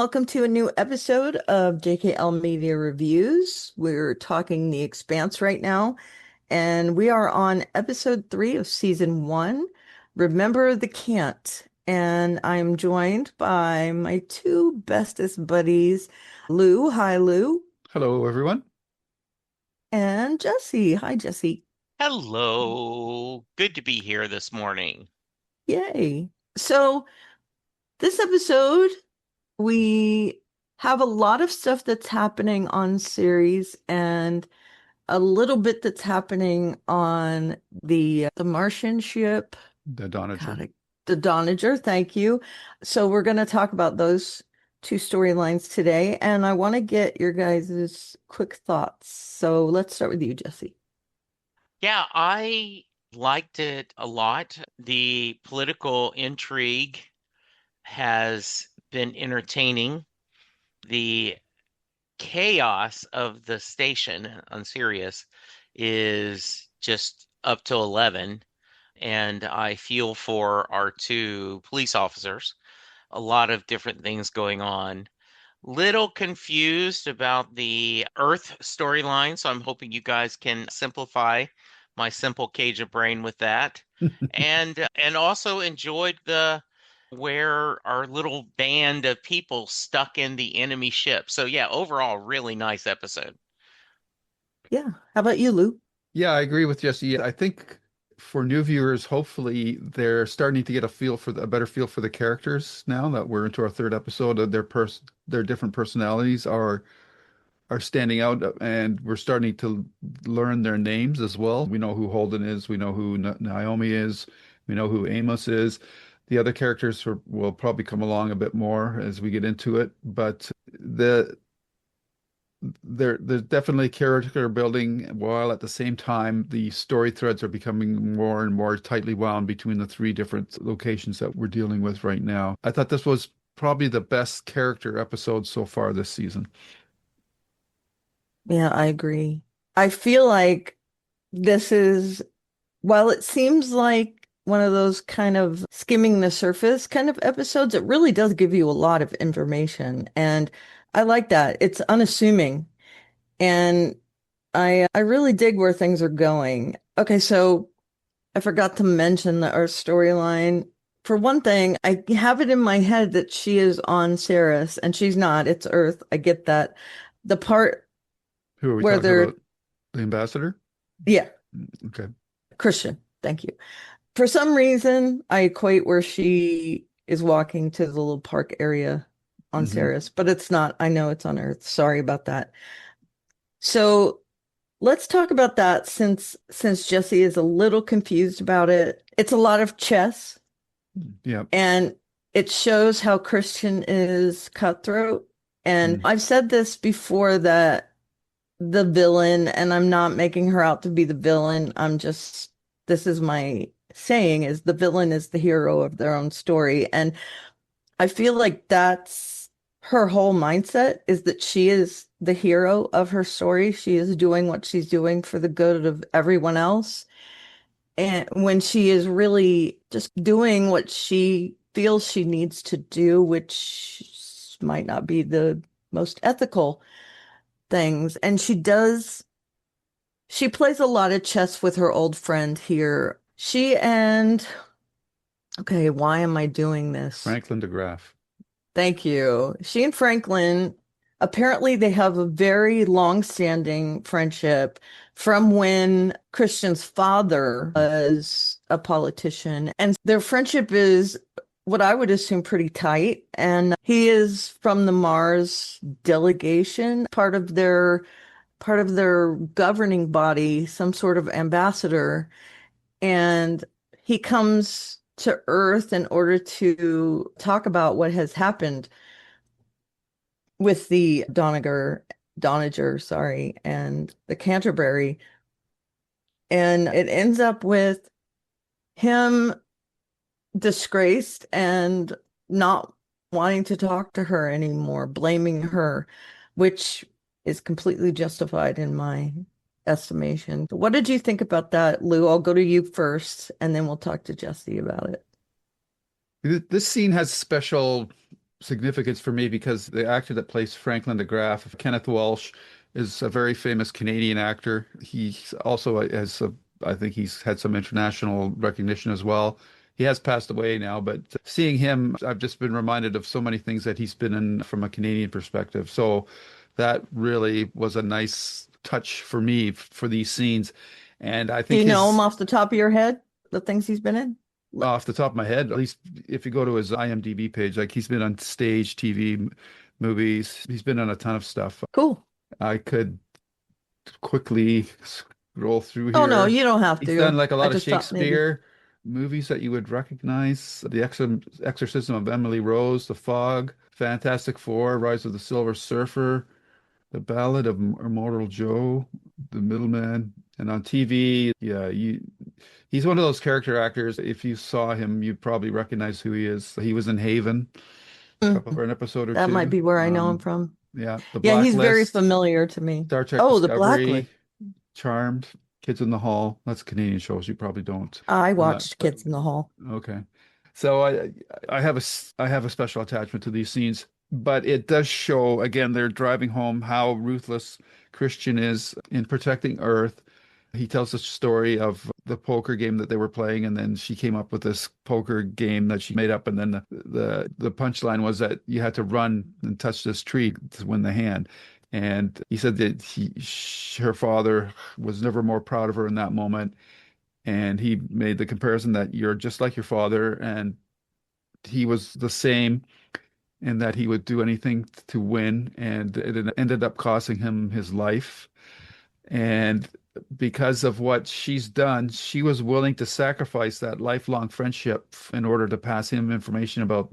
welcome to a new episode of JKL Media Reviews. We're talking The Expanse right now, and we are on episode 3 of season 1, Remember the Cant. And I'm joined by my two bestest buddies, Lou. Hi, Lou. Hello, everyone. And Jesse. Hi, Jesse. Hello. Good to be here this morning. Yay. So, this episode, we have a lot of stuff that's happening on series and a little bit that's happening on the Martian ship. The Donager. The Donager, thank you. So we're going to talk about those two storylines today, and I want to get your guys' quick thoughts. So let's start with you, Jesse. Yeah, I liked it a lot. The political intrigue has been entertaining. The chaos of the station on Sirius is just up to 11, and I feel for our two police officers. A lot of different things going on. Little confused about the Earth storyline, so I'm hoping you guys can simplify my simple cage of brain with that. And also enjoyed the where our little band of people stuck in the enemy ship. So yeah, overall, really nice episode. Yeah. How about you, Lou? Yeah, I agree with Jesse. I think for new viewers, hopefully they're starting to get a better feel for the characters now that we're into our third episode. Their different personalities are standing out, and we're starting to learn their names as well. We know who Holden is. We know who Naomi is. We know who Amos is. The other characters will probably come along a bit more as we get into it, but there's definitely character building, while at the same time the story threads are becoming more and more tightly wound between the three different locations that we're dealing with right now. I thought this was probably the best character episode so far this season. Yeah, I agree. I feel like this is, while it seems like one of those kind of skimming the surface kind of episodes, it really does give you a lot of information. And I like that. It's unassuming. And I really dig where things are going. Okay, so I forgot to mention the Earth storyline. For one thing, I have it in my head that she is on Ceres, and she's not. It's Earth. I get that. The part Who are we where talking they're, about? The ambassador? yeah, Okay. Christian. Thank you. For some reason, I equate where she is walking to the little park area on hmm Ceres, but it's not. I know it's on Earth. Sorry about that. So let's talk about that since Jesse is a little confused about it. It's a lot of chess, Yeah. and it shows how Christian is cutthroat. And Mm. I've said this before, that the villain, and I'm not making her out to be the villain. This is my saying, is the villain is the hero of their own story. And I feel like that's her whole mindset, is that she is the hero of her story. She is doing what she's doing for the good of everyone else. And when she is really just doing what she feels she needs to do, which might not be the most ethical things. And she plays a lot of chess with her old friend here. Okay, why am I doing this? Franklin de Graaf. Thank you. She and Franklin, apparently they have a very long-standing friendship from when Christian's father was a politician. And their friendship is what I would assume pretty tight. And he is from the Mars delegation, part of their governing body, some sort of ambassador. And he comes to Earth in order to talk about what has happened with the Donager, sorry, and the Canterbury. And it ends up with him disgraced and not wanting to talk to her anymore, blaming her, which is completely justified in my estimation. What did you think about that, Lou? I'll go to you first, and then we'll talk to Jesse about it. This scene has special significance for me because the actor that plays Franklin DeGraff, Kenneth Walsh, is a very famous Canadian actor. He also has, I think he's had some international recognition as well. He has passed away now, but seeing him, I've just been reminded of so many things that he's been in from a Canadian perspective. So that really was a nice touch for me for these scenes. And I Do think you know him his, off the top of your head, the things he's been in? off the top of my head, at least if you go to his IMDb page, like he's been on stage, TV, movies, he's been on a ton of stuff. Cool. I could quickly scroll through Oh no, here. you don't have He's done to. like a I lot of just thought maybe. Shakespeare movies that you would recognize. The Exorcism of Emily Rose, The Fog, Fantastic Four, Rise of the Silver Surfer, The Ballad of Immortal Joe, The Middleman, and on TV, yeah, he's one of those character actors. If you saw him, you'd probably recognize who he is. He was in Haven for Mm, an episode or that might two. be where I know him from. Yeah, The Yeah, he's very Blacklist, familiar to me. Star Trek Oh, the Blacklist. Discovery, Charmed, Kids in the Hall. That's Canadian shows. You probably don't. I Uh, watched Kids in the Hall. okay. So I have I have a special attachment to these scenes, but it does show again they're driving home how ruthless Christian is in protecting Earth. He tells the story of the poker game that they were playing, and then she came up with this poker game that she made up, and then the punchline was that you had to run and touch this tree to win the hand. And he said that her father was never more proud of her in that moment. And he made the comparison that you're just like your father, and he was the same, and that he would do anything to win. And it ended up costing him his life. And because of what she's done, she was willing to sacrifice that lifelong friendship in order to pass him information about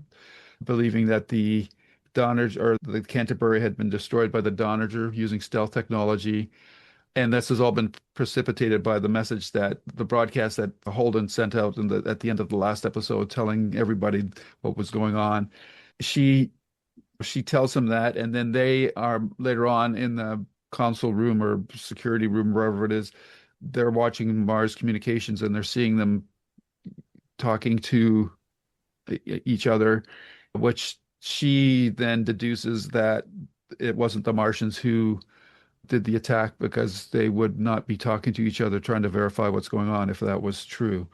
believing that the Donner or the Canterbury had been destroyed by the Donner using stealth technology. And this has all been precipitated by the message that the broadcast that Holden sent out at the end of the last episode, telling everybody what was going on. She she tells him that, and then they are later on in the console room or security room, wherever it is. They're watching Mars Communications, and they're seeing them talking to each other, which she then deduces that it wasn't the Martians who did the attack because they would not be talking to each other, trying to verify what's going on if that was true.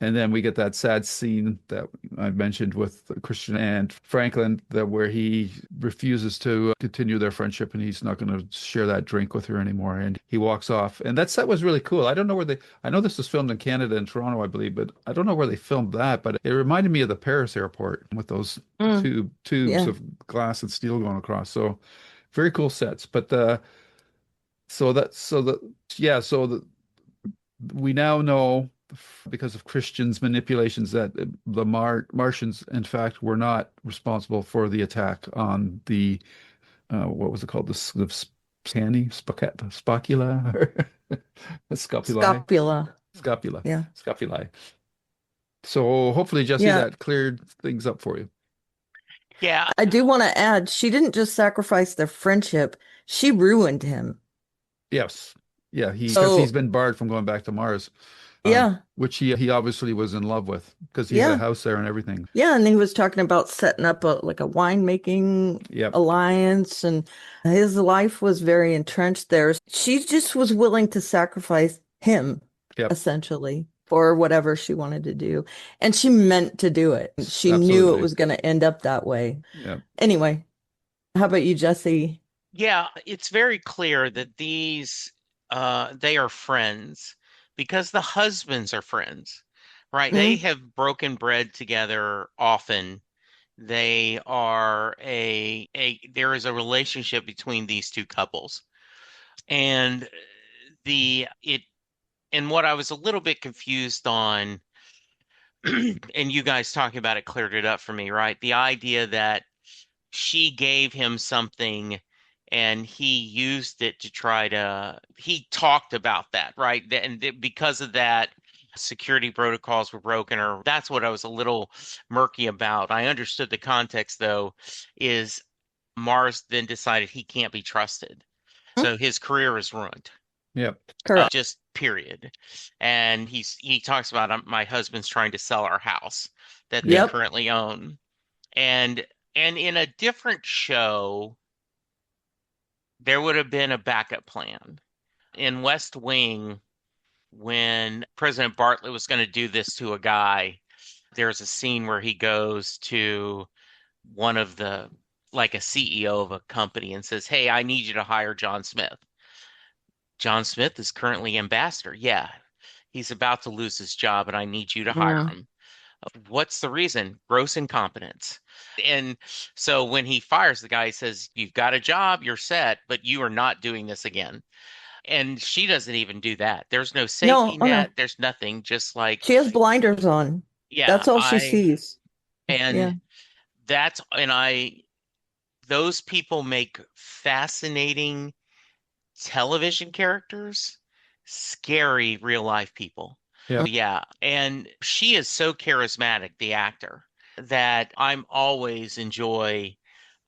And then we get that sad scene that I mentioned with Christian and Franklin, that where he refuses to continue their friendship and he's not going to share that drink with her anymore. And he walks off. And that set was really cool. I don't know where I know this was filmed in Canada and Toronto, I believe, but I don't know where they filmed that. But it reminded me of the Paris airport with those Mm, tubes yeah. of glass and steel going across. So very cool sets. But so that so the yeah, so the we now know because of Christian's manipulations that the Martians, in fact, were not responsible for the attack on the what was it called? The Spocula, Scopuli, Scopula. Scopula, Yeah. Scopuli. So hopefully, Jesse, Yeah. that cleared things up for you. Yeah, I do want to add, she didn't just sacrifice their friendship, she ruined him. Yes, yeah, because he's So, been barred from going back to Mars, yeah, which he obviously was in love with because he had a yeah, house there and everything. yeah. And he was talking about setting up like a winemaking Yep, alliance, and his life was very entrenched there. She just was willing to sacrifice him, yep, essentially, for whatever she wanted to do. And she meant to do it. She knew it absolutely. was going to end up that way. Yep. Anyway, how about you, Jesse? yeah, it's very clear that these they are friends because the husbands are friends, right? They Mm, have broken bread together often. They are a there is a relationship between these two couples. And the it and what I was a little bit confused on, and you guys talking about it cleared it up for me, right? The idea that she gave him something and he used it to try to, he talked about that, right? And because of that, security protocols were broken, or that's what I was a little murky about. I understood the context, though, is Mars then decided he can't be trusted. mm, So his career is ruined, Yep. correct. just period. And he talks about my husband's trying to sell our house that they Yep. Yep. currently own. And And in a different show, there would have been a backup plan. In West Wing, when President Bartlett was going to do this to a guy, there's a scene where he goes to one of the, like a CEO of a company and says, "Hey, I need you to hire John Smith." John Smith is currently ambassador. Yeah, he's about to lose his job and I need you to hire Mm. him. What's the reason? Gross incompetence. And so when he fires the guy, he says, "You've got a job, you're set, but you are not doing this again." And she doesn't even do that. There's no No, safety oh no. net, there's nothing, just like, She has blinders on. yeah, That's all she sees. Yeah. and and those people make fascinating television characters, scary real life people. Yeah. Yeah. And she is so charismatic, the actor, that I'm always enjoy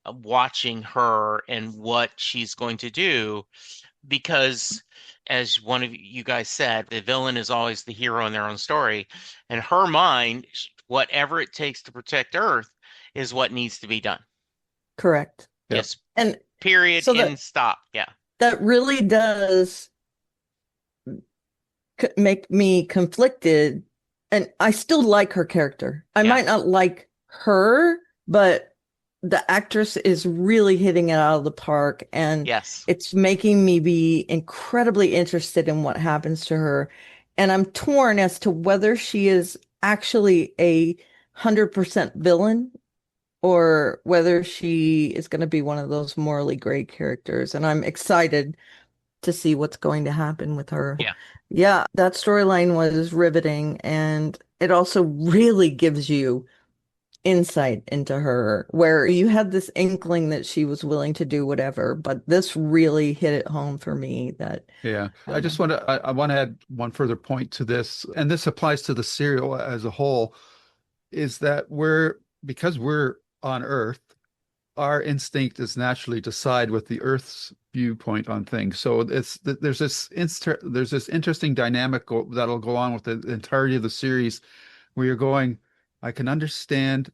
watching her and what she's going to do because as one of you guys said, the villain is always the hero in their own story. In her mind, whatever it takes to protect Earth is what needs to be done. Correct. Yeah. Just And period, so end, stop. Yeah. that really does make me conflicted. And I still like her character. I Yeah. might not like her, but the actress is really hitting it out of the park. And Yes. it's making me be incredibly interested in what happens to her. And I'm torn as to whether she is actually 100% villain or whether she is going to be one of those morally gray characters. And I'm excited to see what's going to happen with her. Yeah. Yeah, that storyline was riveting, and it also really gives you insight into her, where you had this inkling that she was willing to do whatever, but this really hit it home for me that Yeah. um, I want to add one further point to this, and this applies to the serial as a whole, is that because we're on Earth, our instinct is naturally to side with the Earth's viewpoint on things. So there's this interesting dynamic that'll go on with the entirety of the series where you're going, I can understand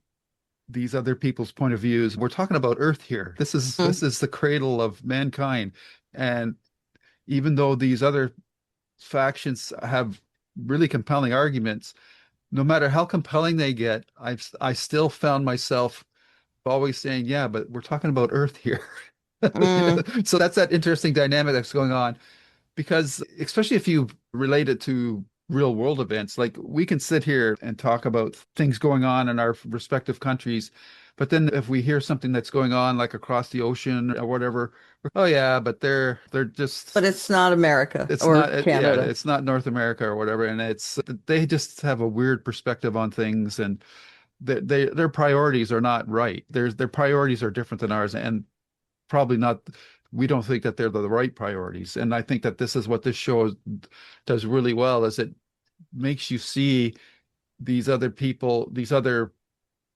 these other people's point of views. We're talking about Earth here. This mm, is the cradle of mankind. And even though these other factions have really compelling arguments, no matter how compelling they get, I still found myself always saying, yeah, but we're talking about Earth here. mm, So that's that interesting dynamic that's going on because especially if you relate it to real world events, like we can sit here and talk about things going on in our respective countries, but then if we hear something that's going on like across the ocean or whatever, oh yeah, but they're just but it's not America it's or not yeah, Canada. it's not North America or whatever, and it's they just have a weird perspective on things, and their priorities are not right. Their priorities are different than ours, and probably not. We don't think that they're the right priorities, and I think that this is what this show does really well, is it makes you see these other people, these other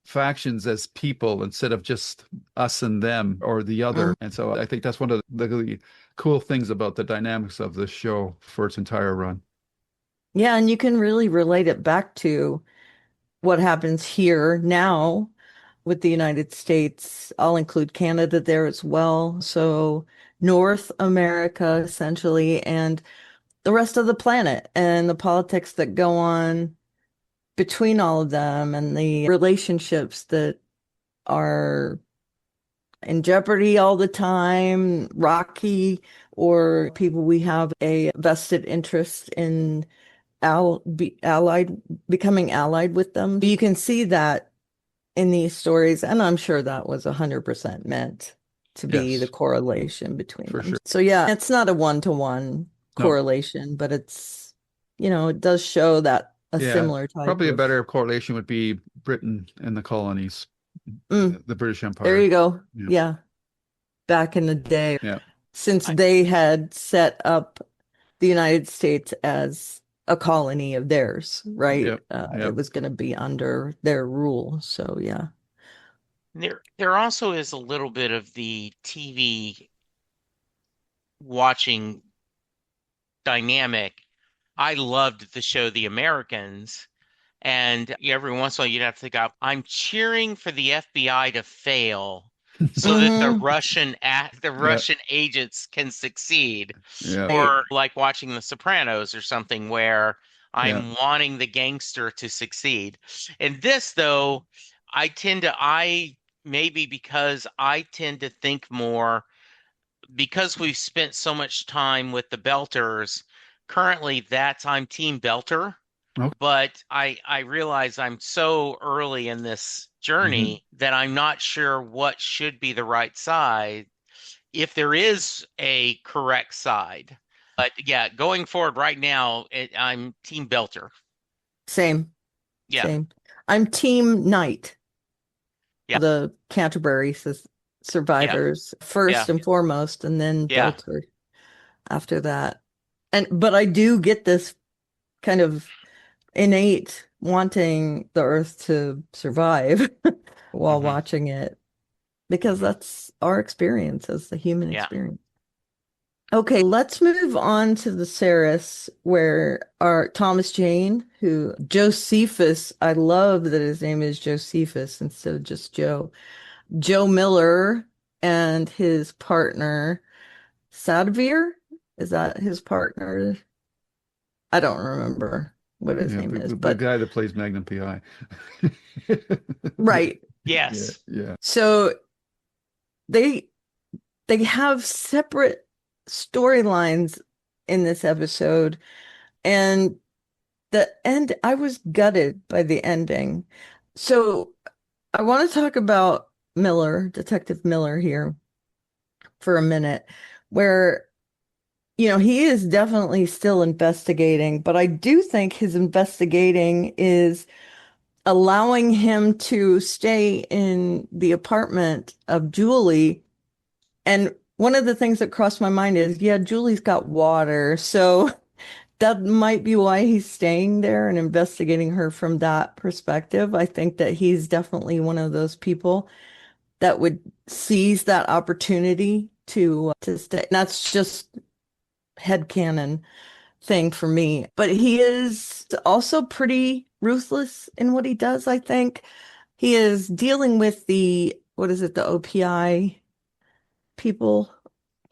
factions as people instead of just us and them or the Mm. other. And so I think that's one of the cool things about the dynamics of this show for its entire run. Yeah, and you can really relate it back to what happens here now with the United States. I'll include Canada there as well. So North America, essentially, and the rest of the planet and the politics that go on between all of them and the relationships that are in jeopardy all the time, rocky, or people we have a vested interest in allied, becoming allied with them. You can see that in these stories, and I'm sure that was 100% meant to be the Yes, correlation between for them. sure. So yeah, it's not a one-to-one No, correlation, but it's, it does show that a yeah, similar type probably a of better correlation would be Britain and the colonies, mm, the British there Empire. you go. Yeah, Yeah, back in the day, yeah, since I, they had set up the United States as a colony of theirs, right? yeah, yeah. It was going to be under their rule. So yeah. there also is a little bit of the TV watching dynamic. I loved the show The Americans, And every once in a while, you'd have to think up, I'm cheering for the FBI to fail so that the Hmm. Yeah, Russian agents can succeed. yeah, Right. Or like watching The Sopranos or something where yeah. I'm wanting the gangster to succeed. In this, though, I maybe because I tend to think more because we've spent so much time with the Belters, currently I'm Team Belter, Okay. but I realize I'm so early in this Hmm. journey that I'm not sure what should be the right side, if there is a correct side. But yeah, going forward right now, I'm Team Belter. Same, Yeah, same. I'm Team Knight, yeah, the Canterbury yeah, survivors yeah, first and foremost, and then yeah. Belter after that. And but I do get this kind of innate wanting the Earth to survive while Hmm. watching it because Hmm. that's our experience as the human Yeah. experience. Okay, let's move on to the Ceres, where our Thomas Jane, who Josephus, I love that his name is Josephus instead of just Joe. Joe Miller and his partner, Sadvir, is that his partner? I don't remember what his Yeah, name the, is, the the but guy that plays Magnum PI. right. Yeah, Yes. yeah, So they they have separate storylines in this episode, and the end, I was gutted by the ending. So I want to talk about Miller, Detective Miller here for a minute, where, he is definitely still investigating, but I do think his investigating is allowing him to stay in the apartment of Julie. And one of the things that crossed my mind is, yeah, Julie's got water. So that might be why he's staying there and investigating her from that perspective. I think that he's definitely one of those people that would seize that opportunity to stay. And that's just headcanon thing for me. But he is also pretty ruthless in what he does, I think. He is dealing with what is it, the OPI people,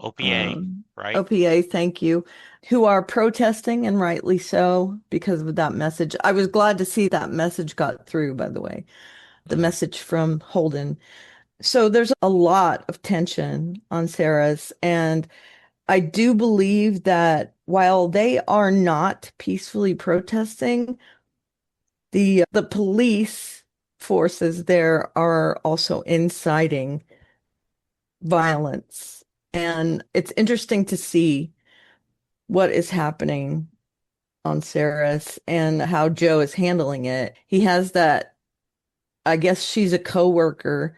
OPA, um, right? OPA, thank you, who are protesting, and rightly so, because of that message. I was glad to see that message got through, by the way, the yeah. message from Holden. So there's a lot of tension on Sarah's, and I do believe that while they are not peacefully protesting, the police forces there are also inciting violence. And it's interesting to see what is happening on Ceres and how Joe is handling it. He has that, I guess she's a coworker,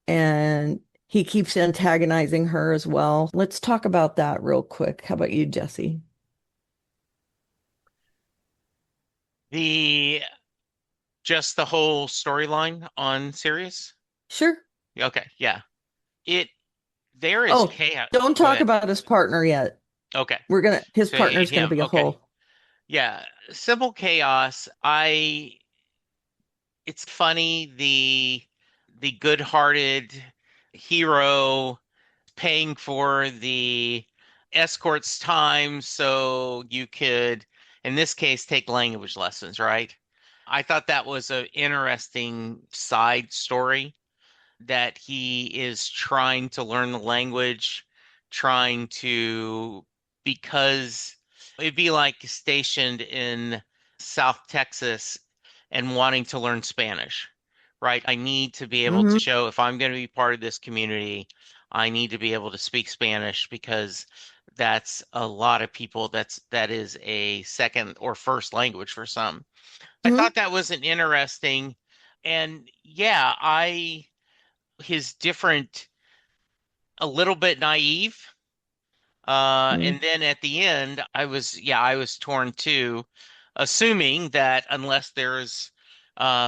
and he keeps antagonizing her as well. Let's talk about that real quick. How about you, Jesse? The Just the whole storyline on series? Sure. Okay, yeah. It there is Oh, chaos. don't Go talk ahead. about his partner yet. Okay. His So partner's gonna him. be a Okay. whole. Yeah. Simple chaos. It's funny the good-hearted hero paying for the escort's time so you could, in this case, take language lessons, right? I thought that was an interesting side story that he is trying to learn the language, trying to, because it'd be like stationed in South Texas and wanting to learn Spanish, right? I need to be able to Hmm. show if I'm going to be part of this community, I need to be able to speak Spanish because that's a lot of people that is a second or first language for some. I Hmm. thought that was an interesting, and yeah, I his different, a little bit naive. And then at the end, I was torn too, assuming that unless there's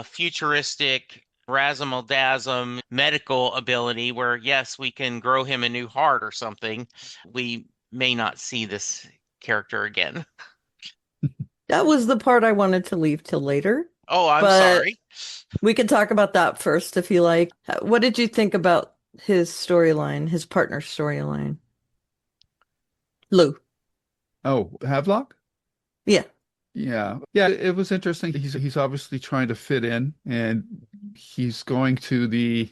futuristic razzle-dazzle medical ability where, yes, we can grow him a new heart or something, we may not see this character again. That was the part I wanted to leave till later. Oh, I'm But sorry. we can talk about that first if you like. What did you think about his storyline, his partner's storyline? Lou. Oh, Havelock? Yeah. Yeah. Yeah, it was interesting. He's obviously trying to fit in, and he's going to the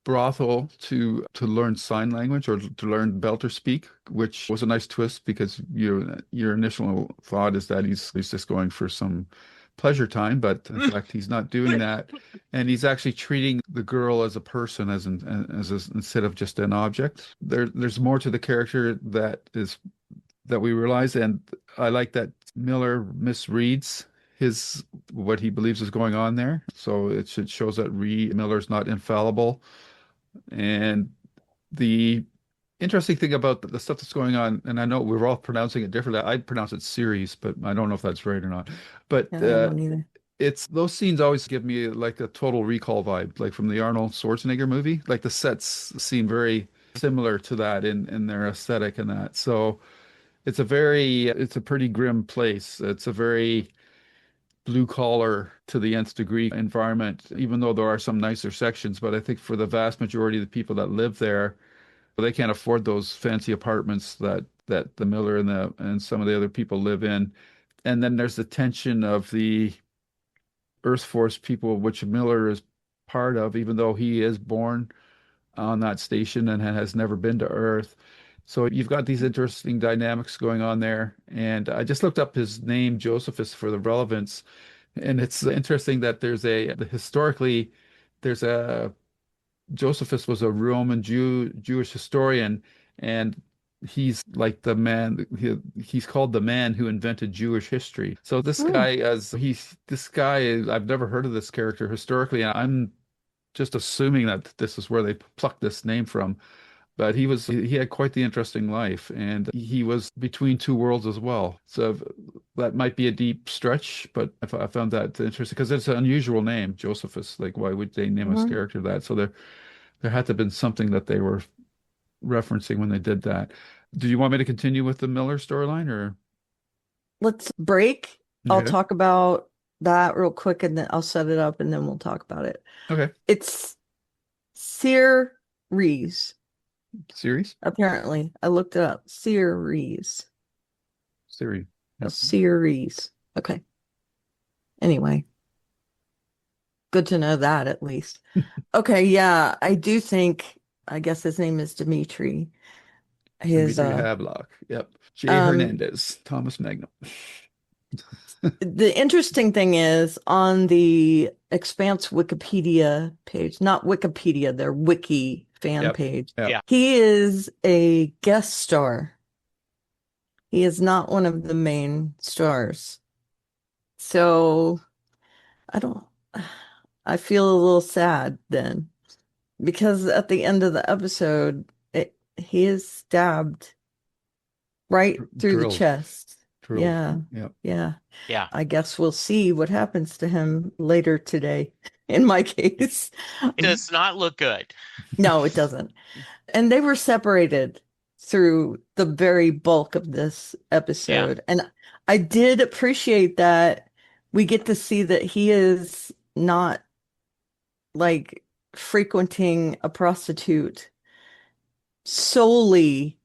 brothel to learn sign language or to learn Belter speak, which was a nice twist because your initial thought is that he's just going for some pleasure time, but in fact he's not doing that, and he's actually treating the girl as a person, instead of just an object. There's more to the character that we realize, and I like that Miller misreads his what he believes is going on there. So it shows that Miller's not infallible. And the interesting thing about the stuff that's going on, and I know we're all pronouncing it differently. I'd pronounce it series, but I don't know if that's right or not. But Yeah, I don't either. it's those scenes always give me like a Total Recall vibe, like from the Arnold Schwarzenegger movie. Like the sets seem very similar to that in their aesthetic and that. So it's a pretty grim place. It's a very blue collar to the nth degree environment, even though there are some nicer sections. But I think for the vast majority of the people that live there, they can't afford those fancy apartments that the Miller and some of the other people live in. And then there's the tension of the Earth Force people, which Miller is part of, even though he is born on that station and has never been to Earth. So you've got these interesting dynamics going on there. And I just looked up his name, Josephus, for the relevance. And it's interesting that historically, there's a Josephus was a Roman Jewish historian, and he's like the man. He's called the man who invented Jewish history. So Hmm. this guy. I've never heard of this character historically, and I'm just assuming that this is where they plucked this name from. But he had quite the interesting life, and he was between two worlds as well. So that might be a deep stretch, but I found that interesting because it's an unusual name, Josephus. Like, why would they name a Mhm. character that? So there had to have been something that they were referencing when they did that. Do you want me to continue with the Miller storyline or? Let's break. I'll Okay. talk about that real quick and then I'll set it up and then we'll talk about it. Okay. It's series, Series? apparently. I looked it up. Series. Series. A Yep. series. Okay. Anyway, good to know that at least. Okay, yeah, I do think I guess his name is Dimitri. His Dimitri Havelock. Yep. Jay um Hernandez. Thomas Magnum. the interesting thing is on the Expanse Wikipedia page, not Wikipedia, their wiki fan Yep. page. Yep. Yeah. He is a guest star. He is not one of the main stars. So I don't, I feel a little sad then because at the end of the episode, he is stabbed right through the Drilled. chest. Drilled. Yeah. Yep. Yeah. Yeah. I guess we'll see what happens to him later today, in my case. It does not look good. No, it doesn't. And they were separated through the very bulk of this Yeah. episode. And I did appreciate that we get to see that he is not like frequenting a prostitute solely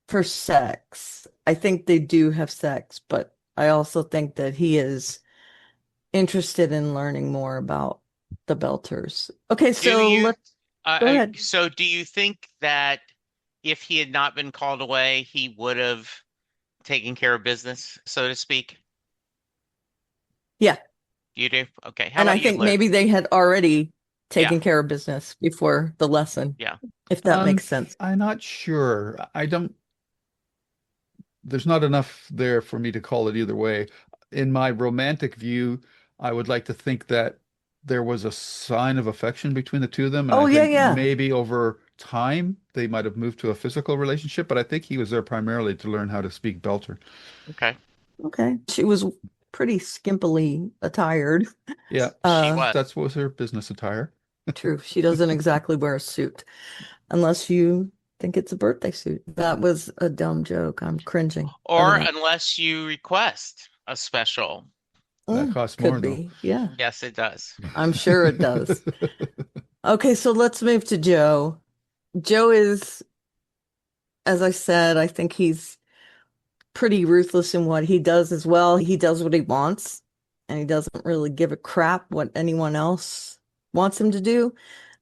for sex. I think they do have sex, but I also think that he is interested in learning more about the Belters. Okay, Do so you, let's go ahead. so do you think that if he had not been called away, he would have taken care of business, so to speak? Yeah. You do? Okay. How And I about you, think Lou? maybe they had already Yeah. taken care of business before the lesson, Yeah. if that makes sense. I'm not sure. There's not enough there for me to call it either way. In my romantic view, I would like to think that there was a sign of affection between the two of them, and Oh, I yeah, think yeah. maybe over time they might have moved to a physical relationship, but I think he was there primarily to learn how to speak Belter. Okay. Okay. She was pretty skimpily attired. Yeah, She Uh, was. that was her business attire. True. She doesn't exactly wear a suit unless you think it's a birthday suit. That was a dumb joke. I'm cringing over Or that. unless you request a special. That Mm, costs more could though. be. Yeah, Yes, it does. I'm sure it does. Okay, so let's move to Joe. Joe is, as I said, I think he's pretty ruthless in what he does as well. He does what he wants, and he doesn't really give a crap what anyone else wants him to do.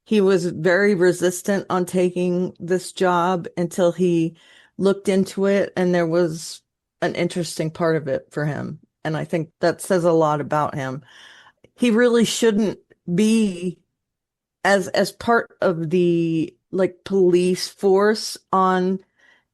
He was very resistant on taking this job until he looked into it, and there was an interesting part of it for him. And I think that says a lot about him. He really shouldn't be as part of the like police force on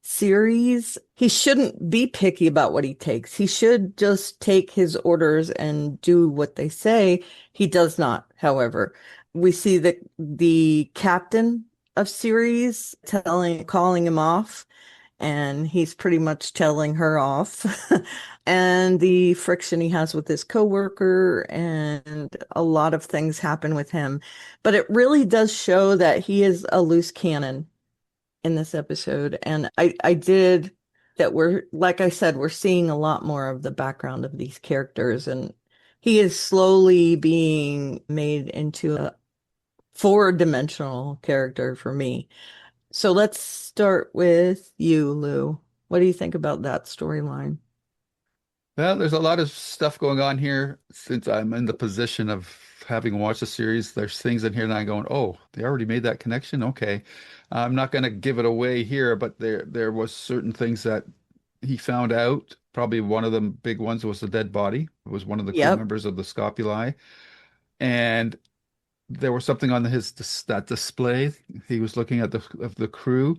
series, he shouldn't be picky about what he takes. He should just take his orders and do what they say. He does not, however. We see that the captain of series calling him off, and he's pretty much telling her off. And the friction he has with his coworker, and a lot of things happen with him. But it really does show that he is a loose cannon in this episode. And I did that we're, like I said, we're seeing a lot more of the background of these characters, and he is slowly being made into a four-dimensional character for me. So let's start with you, Lou. What do you think about that storyline? Well, there's a lot of stuff going on here since I'm in the position of having watched the series. There's things in here that I'm going, oh, they already made that connection. Okay. I'm not going to give it away here, but there was certain things that he found out. Probably one of the big ones was the dead body. It was one of the crew Yep. members of the Scopuli. And there was something on that display. He was looking at the of the crew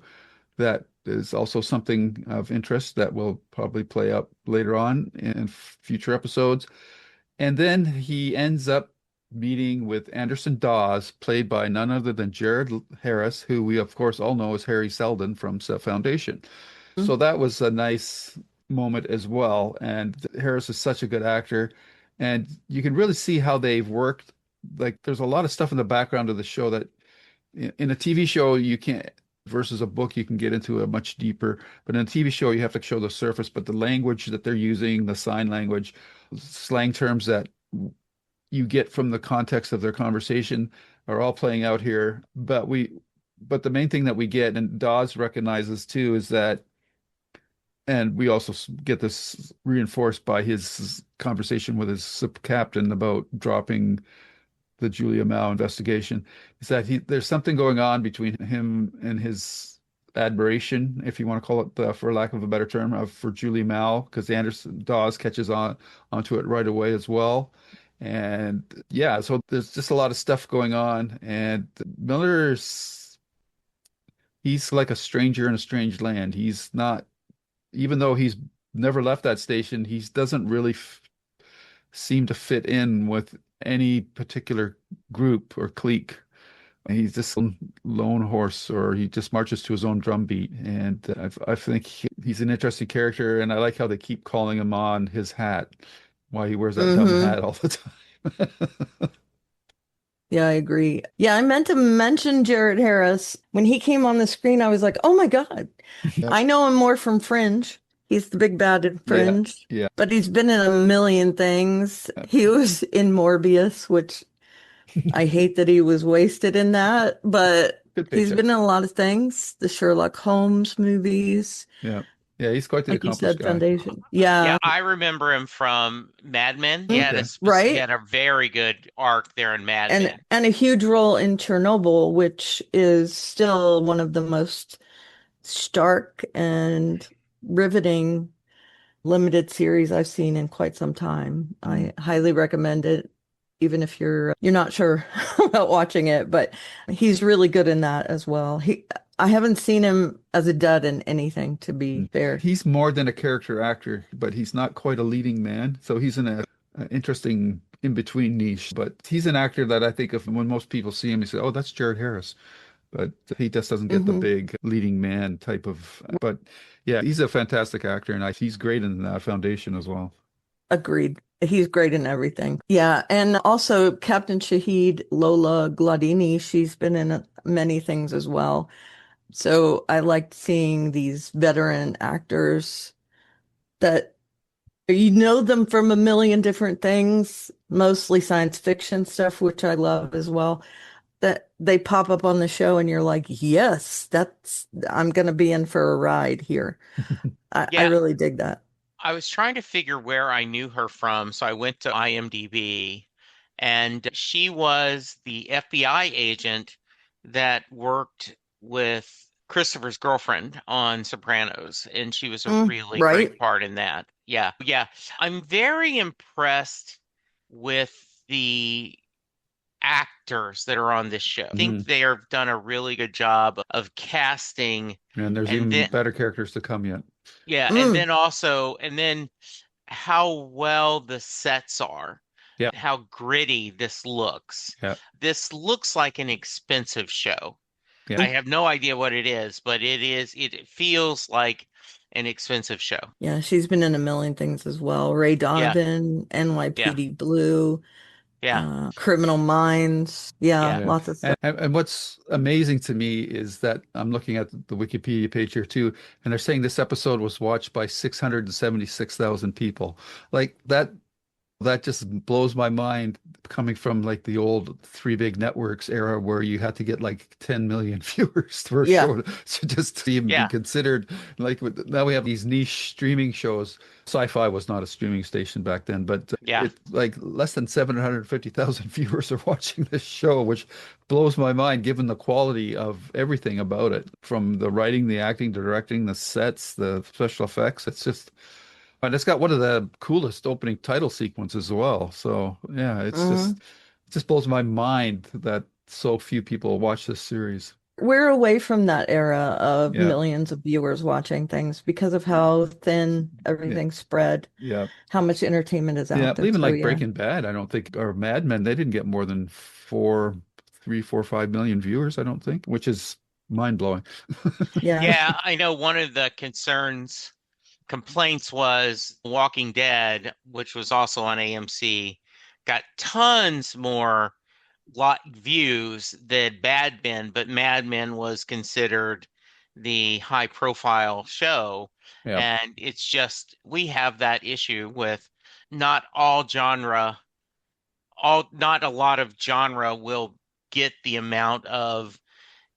that is also something of interest that will probably play up later on in future episodes. And then he ends up meeting with Anderson Dawes, played by none other than Jared Harris, who we of course all know as Harry Seldon from Foundation. So that was a nice moment as well. And Harris is such a good actor. And you can really see how they've worked. Like there's a lot of stuff in the background of the show that in a TV show you can't versus a book you can get into a much deeper, but in a TV show you have to show the surface, but the language that they're using, the sign language, slang terms that you get from the context of their conversation are all playing out here. But the main thing that we get, and Dawes recognizes too, is that, and we also get this reinforced by his conversation with his captain about dropping the Julia Mao investigation, is that there's something going on between him and his admiration, if you want to call it, for lack of a better term, for Julia Mao, because Anderson Dawes catches onto it right away as well. And yeah, so there's just a lot of stuff going on, and he's like a stranger in a strange land. He's not, even though he's never left that station, he doesn't really f seem to fit in with any particular group or clique. He's just a lone horse, or he just marches to his own drum beat. And I think he's an interesting character, and I like how they keep calling him on his hat, why he wears that dumb Mm-hmm. hat all the time. Yeah, I agree. Yeah, I meant to mention Jared Harris. When he came on the screen, I was like, oh my God. Yep. I know him more from Fringe. He's the big bad in Yeah, Fringe, yeah. but he's been in a million things. He was in Morbius, which I hate that he was wasted in that, but Good he's paycheck. been in a lot of things. The Sherlock Holmes movies, Yeah. Yeah, he's quite the like you accomplished said, guy. Foundation. Yeah, Yeah. I remember him from Mad Men. He had Okay. he Right? had a very good arc there in Mad And Men. a huge role in Chernobyl, which is still one of the most stark and riveting limited series I've seen in quite some time. Mm. I highly recommend it, even if you're not sure about watching it, but he's really good in that as well. I haven't seen him as a dud in anything, to be Mm. fair. He's more than a character actor, but he's not quite a leading man. So he's in a interesting in-between niche. But he's an actor that I think of when most people see him, you say, "Oh, that's Jared Harris." But he just doesn't get the Hmm. big leading man type of. But yeah, he's a fantastic actor, and he's great in Foundation as well. Agreed. He's great in everything. Yeah. And also Captain Shahid Lola Gladini, she's been in many things as well. So I liked seeing these veteran actors that You know them from a million different things, mostly science fiction stuff, which I love as well. That they pop up on the show and you're like, yes, I'm gonna be in for a ride here. I Yeah, really dig that. I was trying to figure where I knew her from, so I went to IMDb, and she was the FBI agent that worked with Christopher's girlfriend on Sopranos, and she was a really great Right? part in that. Yeah, yeah. I'm very impressed with the actors that are on this show. I think Mhm. they have done a really good job of casting, And there's and even then better characters to come yet. yeah, Mm. and then how well the sets are, Yeah, how gritty this looks. yeah, This looks like an expensive show. yeah, I have no idea what it is, but it feels like an expensive show. Yeah, she's been in a million things as well. Ray Yeah, Donovan, yeah, NYPD Blue, yeah, Criminal Minds. Yeah, yeah, yeah. lots of stuff. And what's amazing to me is that I'm looking at the Wikipedia page here too, and they're saying this episode was watched by 676,000 people. Like that just blows my mind coming from like the old three big networks era where you had to get like 10 million viewers for a Yeah. show to just even be yeah, considered. Like now we have these niche streaming shows. Sci-Fi was not a streaming station back then, but yeah, it like less than 750,000 viewers are watching this show, which blows my mind given the quality of everything about it, from the writing, the acting, the directing, the sets, the special effects. It's just and it's got one of the coolest opening title sequences as well. So yeah, Mhm. it just blows my mind that so few people watch this series. We're away from that era of Yeah. millions of viewers watching things because of how thin Yeah. everything's spread, Yeah. how much entertainment is Yeah. out there. Even So like yeah. Breaking Bad, I don't think, or Mad Men, they didn't get more than 5 million viewers, I don't think, which is mind blowing. Yeah. yeah. I know one of the complaints was Walking Dead, which was also on AMC, got tons more lot views than Mad Men, but Mad Men was considered the high profile show. Yeah. And it's just we have that issue with not all genre, all not a lot of genre will get the amount of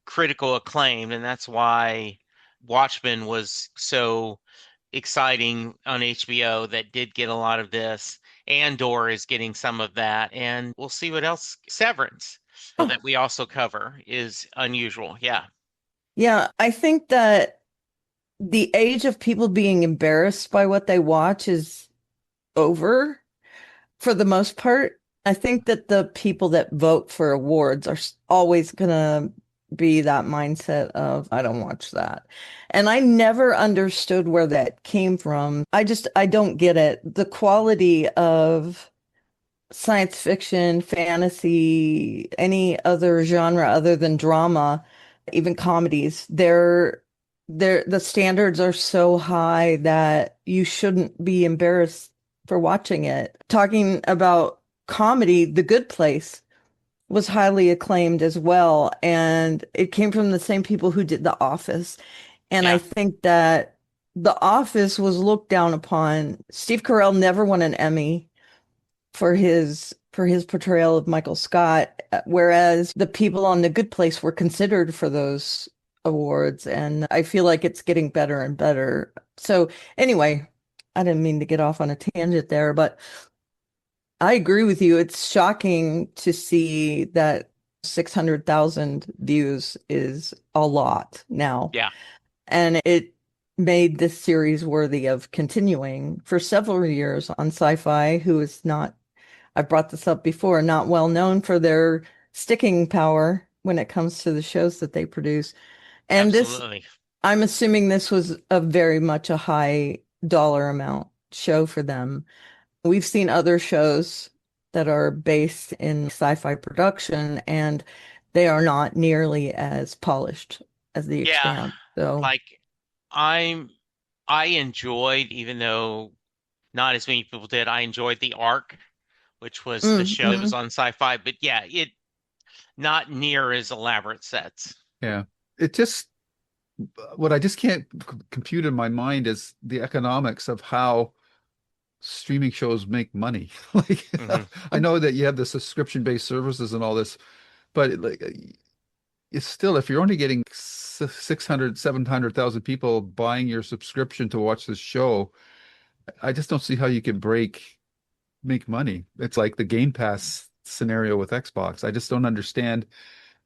critical acclaim, and that's why Watchmen was so exciting on HBO that did get a lot of this. Andor is getting some of that, and we'll see what else. Severance Oh, that we also cover is unusual. Yeah, yeah. I think that the age of people being embarrassed by what they watch is over for the most part. I think that the people that vote for awards are always gonna be that mindset of, I don't watch that. And I never understood where that came from. I don't get it. The quality of science fiction, fantasy, any other genre other than drama, even comedies, the standards are so high that you shouldn't be embarrassed for watching it. Talking about comedy, The Good Place was highly acclaimed as well, and it came from the same people who did The Office. And I yeah, think that The Office was looked down upon. Steve Carell never won an Emmy for his portrayal of Michael Scott, whereas the people on The Good Place were considered for those awards, and I feel like it's getting better and better. So anyway, I didn't mean to get off on a tangent there, but I agree with you. It's shocking to see that 600,000 views is a lot now. yeah, And it made this series worthy of continuing for several years on Sci-Fi, who is not, I've brought this up before, not well known for their sticking power when it comes to the shows that they produce. And this, absolutely. I'm assuming this was a very much a high dollar amount show for them. We've seen other shows that are based in sci-fi production, and they are not nearly as polished as The Yeah, Expanse. So, like I'm, I enjoyed, even though not as many people did, I enjoyed The Ark, which was the show that was mm. on Sci-Fi. But yeah, it not near as elaborate sets. Yeah. It just what I just can't compute in my mind is the economics of how streaming shows make money. Like, Hmm. I know that you have the subscription-based services and all this, but like, it's still, if you're only getting 600, 700,000 people buying your subscription to watch this show, I just don't see how you can make money. It's like the Game Pass scenario with Xbox. I just don't understand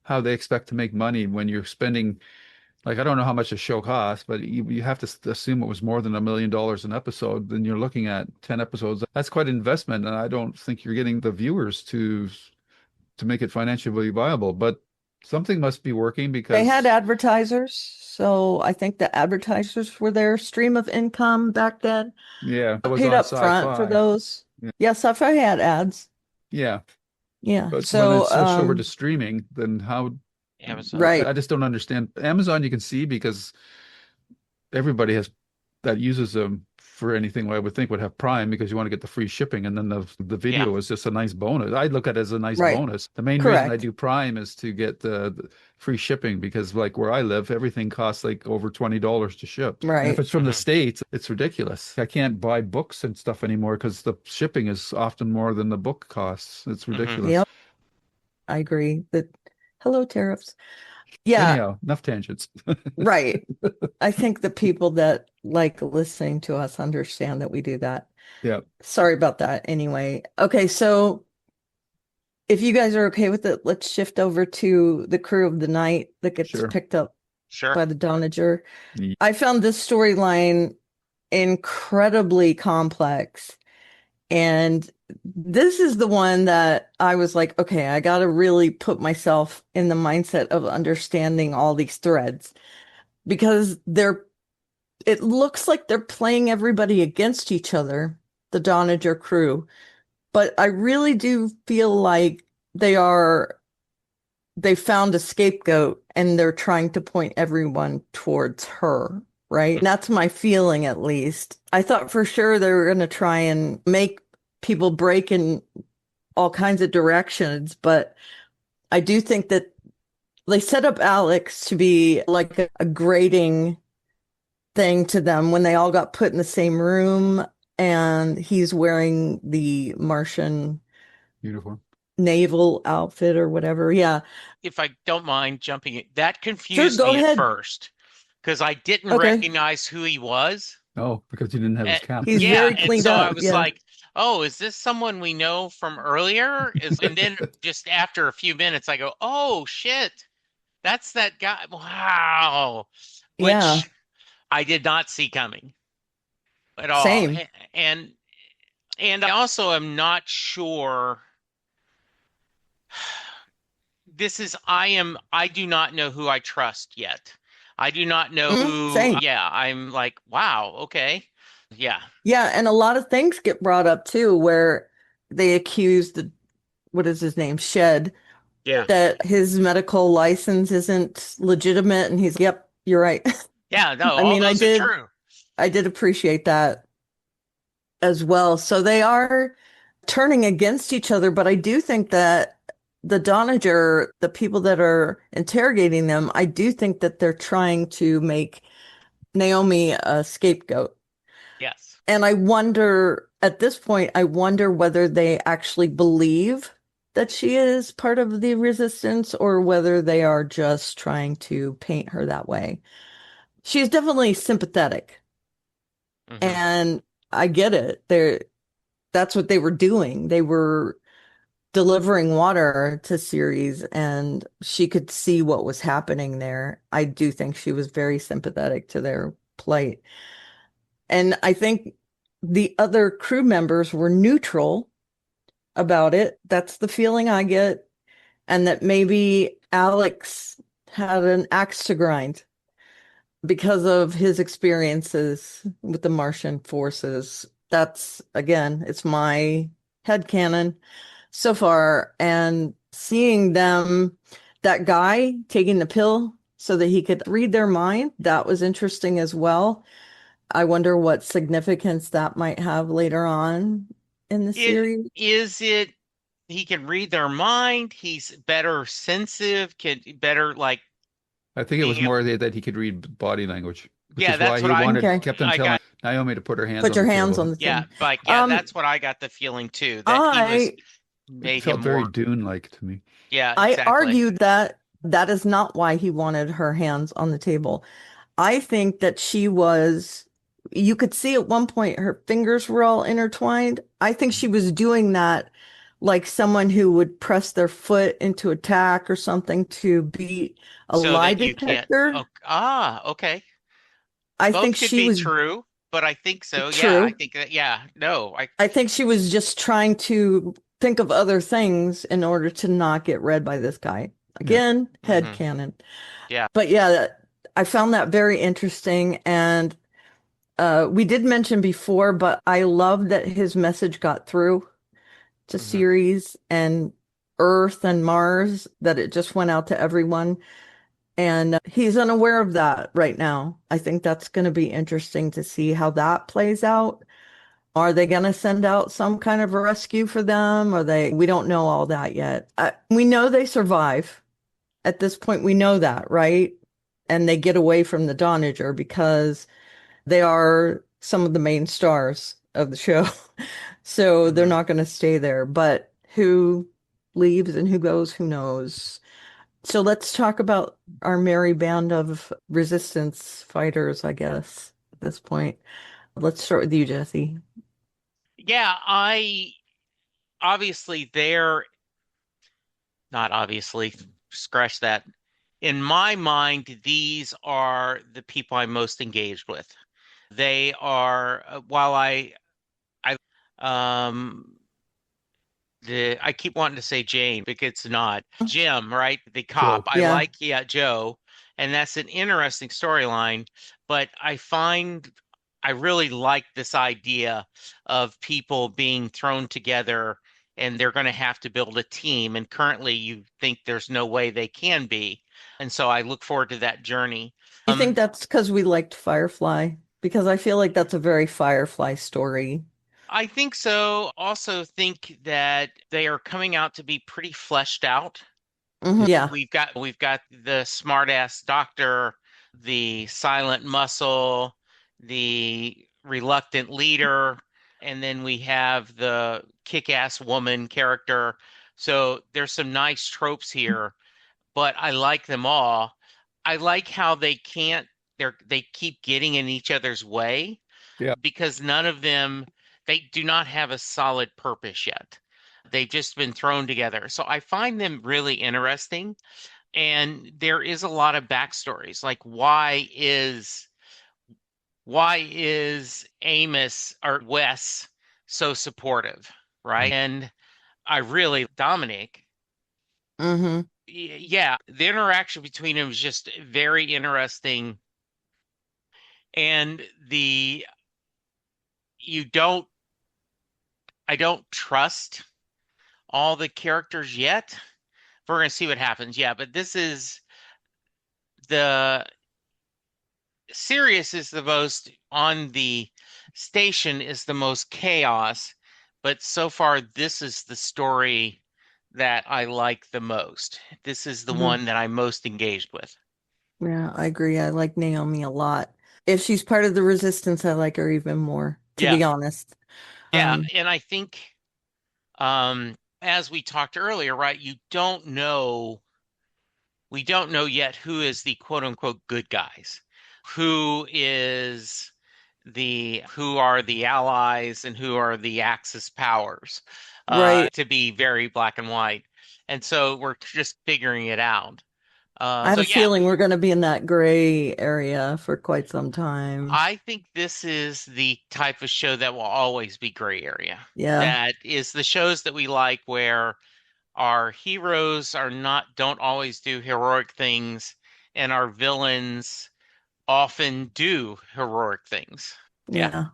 how they expect to make money when you're spending, like, I don't know how much a show costs, but you have to assume it was more than $1 million an episode. Then you're looking at 10 episodes. That's quite an investment, and I don't think you're getting the viewers to make it financially viable. But something must be working They had because, advertisers, so I think the advertisers were their stream of income back then. yeah, I was Paid on up front for Sci-Fi. those. Yeah, Yeah, sci-fi had ads. yeah. Yeah. But when So, it's switched over to streaming, then how? Amazon. right, I just don't understand. Amazon, you can see because everybody has that uses them for anything I would think would have Prime because you want to get the free shipping, and then the Yeah. video is just a nice bonus. I look at it as a nice right, bonus. The main reason I correct. do Prime is to get the free shipping because like where I live, everything costs like over $20 to ship. And if Right. it's from the Hmm. States, it's ridiculous. I can't buy books and stuff anymore because the shipping is often more than the book costs. It's Hmm. ridiculous. Yep, I agree that hello tariffs. Yeah, Anyhow, enough tangents. right. I think the people that like listening to us understand that we do that. Yeah, Sorry about that anyway. Okay, so if you guys are okay with it, let's shift over to the crew of the night that gets sure. picked up Sure. by the Donager. I found this storyline incredibly complex. And this is the one that I was like, okay, I got to really put myself in the mindset of understanding all these threads because it looks like they're playing everybody against each other, the Donager crew. But I really do feel like they found a scapegoat and they're trying to point everyone towards her, right? And that's my feeling, at least. I thought for sure they were going to try and make people break in all kinds of directions, but I do think that they set up Alex to be like a grading thing to them when they all got put in the same room and he's wearing the Martian Uniform. naval outfit or whatever. Yeah. If I don't mind jumping in, that Sure, confused go me at ahead. first because I didn't Okay. recognize who he was. Oh, because you didn't have his cap. He's Yeah, very and cleaned so I up. was Yeah. like, "Oh, is this someone we know from earlier?" And then just after a few minutes, I go, "Oh shit, that's that guy!" Wow, Yeah. which I did not see coming at all. Same. And and I also am not sure. I do not know who I trust yet. I do not know who, Same. yeah, I'm like, wow, okay. Yeah. Yeah. And a lot of things get brought up too, where they accuse what is his name? Shed, Yeah. that his medical license isn't legitimate. And yep, you're right. Yeah, no, I all mean, those are true. I did appreciate that as well. So they are turning against each other, but I do think that the Donager, the people that are interrogating them, I do think that they're trying to make Naomi a scapegoat. Yes. And I wonder, at this point, I wonder whether they actually believe that she is part of the resistance or whether they are just trying to paint her that way. She's definitely sympathetic, Hmm. and I get it. That's what they were doing. They were delivering water to Ceres, and she could see what was happening there. I do think she was very sympathetic to their plight. And I think the other crew members were neutral about it. That's the feeling I get. And that maybe Alex had an axe to grind because of his experiences with the Martian forces. That's, again, it's my headcanon so far. And seeing them, that guy taking the pill so that he could read their mind, that was interesting as well. I wonder what significance that might have later on in the It series. is it he can read their mind, he's better sensitive, can better I think it was being able, more that he could read body language, which yeah, is why he wanted, Okay. kept on I telling, got Naomi to put her hands Put on your the hands table. on the Yeah, table. like yeah, Um, that's what I got the feeling too, that he was I It made him felt very more. Dune-like to me. Yeah, I exactly. argued that that is not why he wanted her hands on the table. I think that you could see at one point her fingers were all intertwined. I think she was doing that like someone who would press their foot into a tack or something to beat a So lie that you can't. detector. Oh, ah, okay. I think Both could she be was true, but I think so. Yeah, I true. think that. Yeah, no, I. I think she was just trying to think of other things in order to not get read by this guy. Yeah. Again, head Hmm. canon. Yeah. But yeah, I found that very interesting. And we did mention before, but I love that his message got through to Hmm. Ceres and Earth and Mars, that it just went out to everyone. And he's unaware of that right now. I think that's going to be interesting to see how that plays out. Are they going to send out some kind of a rescue for them? We don't know all that yet. We know they survive. At this point, we know that, right? And they get away from the Donager because they are some of the main stars of the show. So they're Hmm. not going to stay there. But who leaves and who goes, who knows? So let's talk about our merry band of resistance fighters, I guess, at this point. Let's start with you, Jesse. Yeah, I obviously they're not obviously, scratch that. In my mind, these are the people I'm most engaged with. They are, while um, I keep wanting to say Jane because it's not Jim, right? The cop. Joe. I Yeah, like, yeah, Joe, and that's an interesting storyline. But I really like this idea of people being thrown together and they're going to have to build a team. And currently, you think there's no way they can be. And so I look forward to that journey. I think that's because we liked Firefly, because I feel like that's a very Firefly story. I think so. Also think that they are coming out to be pretty fleshed out. Yeah, We've got the smartass doctor, the silent muscle, the reluctant leader, and then we have the kick-ass woman character. So there's some nice tropes here, but I like them all. I like how they keep getting in each other's way Yeah. because none of them they do not have a solid purpose yet. They've just been thrown together. So I find them really interesting. And there is a lot of backstories, like why is Amos or Wes so supportive, right? And I really Dominic. hmm Yeah, the interaction between them is just very interesting. And the you don't I don't trust all the characters yet. We're gonna see what happens. Yeah, but this is the Sirius is the most on the station is the most chaos, but so far this is the story that I like the most. This is the hmm one that I'm most engaged with. Yeah, I agree. I like Naomi a lot. If she's part of the resistance, I like her even more, to Yeah, be honest. yeah, Um, and I think as we talked earlier, right, we don't know yet who is the quote unquote good guys, who are the allies and who are the Axis powers, right. to be very black and white. And so we're just figuring it out. I have So a yeah, feeling we're going to be in that gray area for quite some time. I think this is the type of show that will always be gray area. Yeah, That is the shows that we like where our heroes are not don't always do heroic things and our villains often do heroic things. Yeah. yeah,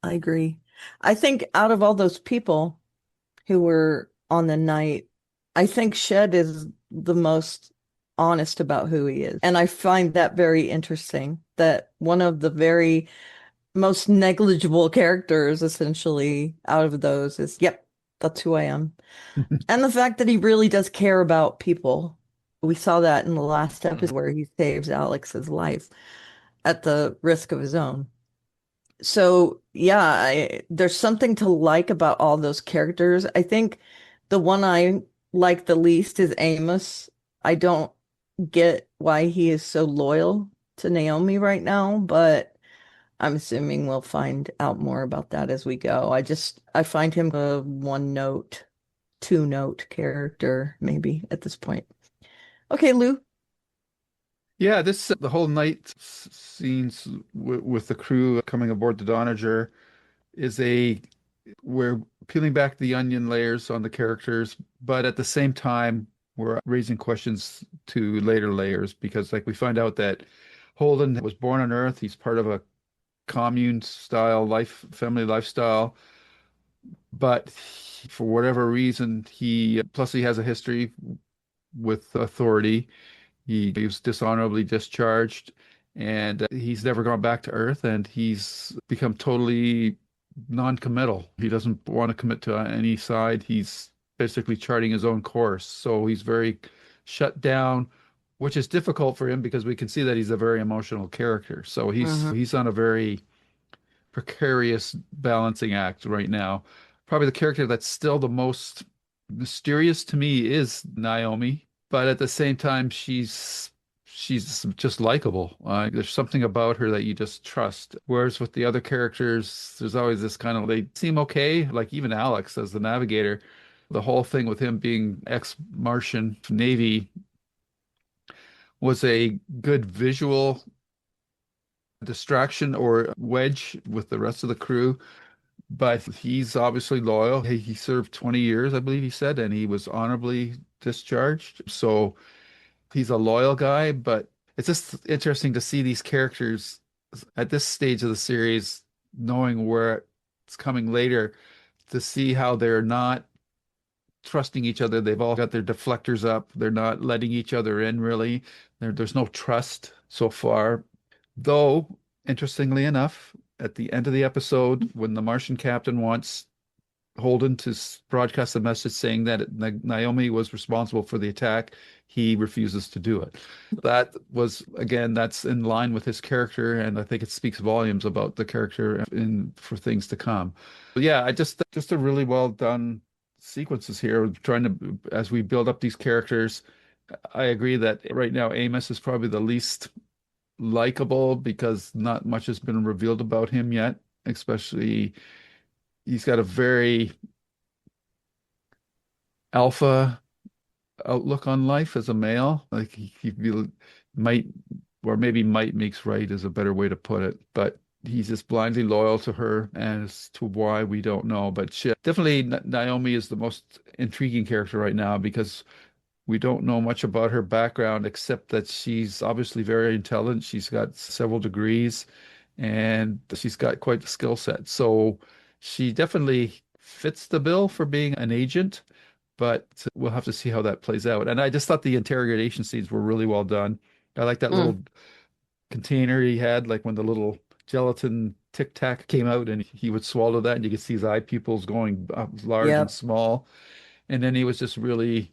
I agree. I think out of all those people who were on the night, I think Shed is the most honest about who he is. And I find that very interesting that one of the very most negligible characters, essentially, out of those is, yep, that's who I am. And the fact that he really does care about people. We saw that in the last Mhm. episode where he saves Alex's life at the risk of his own. So yeah, there's something to like about all those characters. I think the one I like the least is Amos. I don't get why he is so loyal to Naomi right now, but I'm assuming we'll find out more about that as we go. I find him a one note, two note character maybe at this point. Okay, Lou. Yeah, this the whole night scenes with the crew coming aboard the Donager is a we're peeling back the onion layers on the characters, but at the same time we're raising questions to later layers because like we find out that Holden was born on Earth. He's part of a commune style life, family lifestyle, but for whatever reason, he has a history with authority. He was dishonorably discharged, and he's never gone back to Earth, and he's become totally non-committal. He doesn't want to commit to any side. He's basically charting his own course. So he's very shut down, which is difficult for him because we can see that he's a very emotional character. So Hmm. he's on a very precarious balancing act right now. Probably the character that's still the most mysterious to me is Naomi, but at the same time, she's just likable. There's something about her that you just trust. Whereas with the other characters, there's always this kind of they seem okay. Like even Alex as the navigator, the whole thing with him being ex-Martian Navy was a good visual distraction or wedge with the rest of the crew. But he's obviously loyal. He served 20 years, I believe he said, and he was honorably discharged. So he's a loyal guy, but it's just interesting to see these characters at this stage of the series, knowing where it's coming later, to see how they're not trusting each other. They've all got their deflectors up. They're not letting each other in, really. There's no trust so far. Though, interestingly enough, at the end of the episode, when the Martian captain wants Holden to broadcast a message saying that Naomi was responsible for the attack, he refuses to do it. That was, again, that's in line with his character, and I think it speaks volumes about the character in for things to come. But yeah, I just a really well done sequences here, trying to as we build up these characters. I agree that right now Amos is probably the least likable because not much has been revealed about him yet, especially he's got a very alpha outlook on life as a male. Like might, or maybe might makes right is a better way to put it. But he's just blindly loyal to her, and as to why we don't know. But definitely Naomi is the most intriguing character right now because we don't know much about her background except that she's obviously very intelligent. She's got several degrees and she's got quite the skill set. So she definitely fits the bill for being an agent, but we'll have to see how that plays out. And I just thought the interrogation scenes were really well done. I like that Mm, little container he had, like when the little gelatin Tic Tac came out and he would swallow that and you could see his eye pupils going up large and yep. small. And then he was just really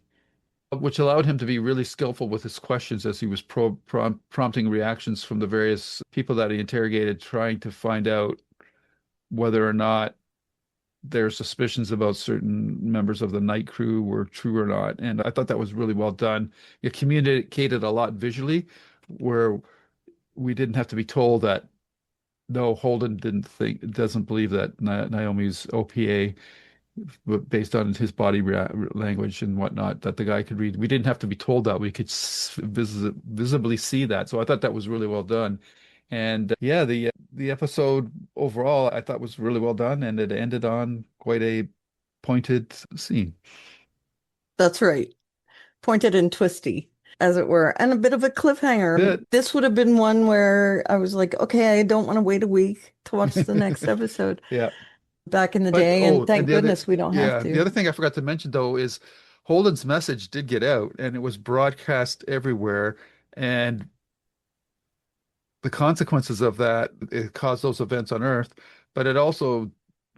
which allowed him to be really skillful with his questions as he was prompting reactions from the various people that he interrogated, trying to find out whether or not their suspicions about certain members of the night crew were true or not. And I thought that was really well done. It communicated a lot visually, where we didn't have to be told that no, Holden doesn't believe that Naomi's OPA based on his body language and whatnot that the guy could read. We didn't have to be told that. We could visibly see that. So I thought that was really well done. And yeah, the episode overall I thought was really well done, and it ended on quite a pointed scene. That's right. Pointed and twisty, as it were, and a bit of a cliffhanger. Bit, This would have been one where I was like, okay, I don't want to wait a week to watch the next episode yeah. back in the But day, and oh, and thank goodness we don't have the to. other thing I forgot to mention though is Holden's message did get out, and it was broadcast everywhere, and the consequences of that, it caused those events on Earth, but it also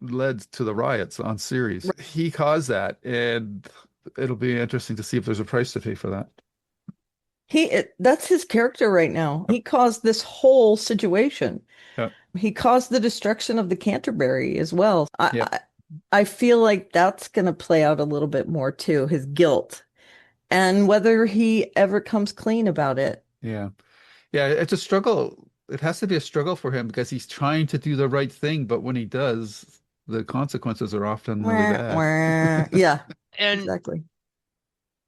led to the riots on Ceres. Right. He caused that, and it'll be interesting to see if there's a price to pay for that. That's his character right now. He caused this whole situation. Yeah. He caused the destruction of the Canterbury as well. Yep. I feel like that's going to play out a little bit more too, his guilt and whether he ever comes clean about it. Yeah. Yeah, it's a struggle. It has to be a struggle for him because he's trying to do the right thing, but when he does, the consequences are often really Wah, bad. wah. Yeah, And exactly.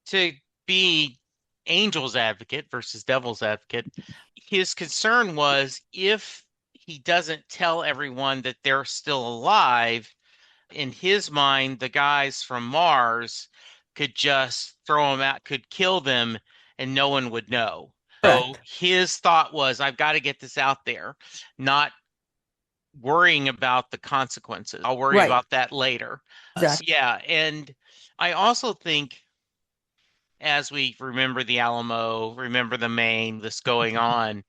to be angel's advocate versus devil's advocate, his concern was if he doesn't tell everyone that they're still alive, in his mind, the guys from Mars could just throw them out, could kill them, and no one would know. So Correct. his thought was, I've got to get this out there, not worrying about the consequences. I'll worry Right. about that later. Exactly. Yeah. And I also think as we remember the Alamo, remember the Maine, this going on,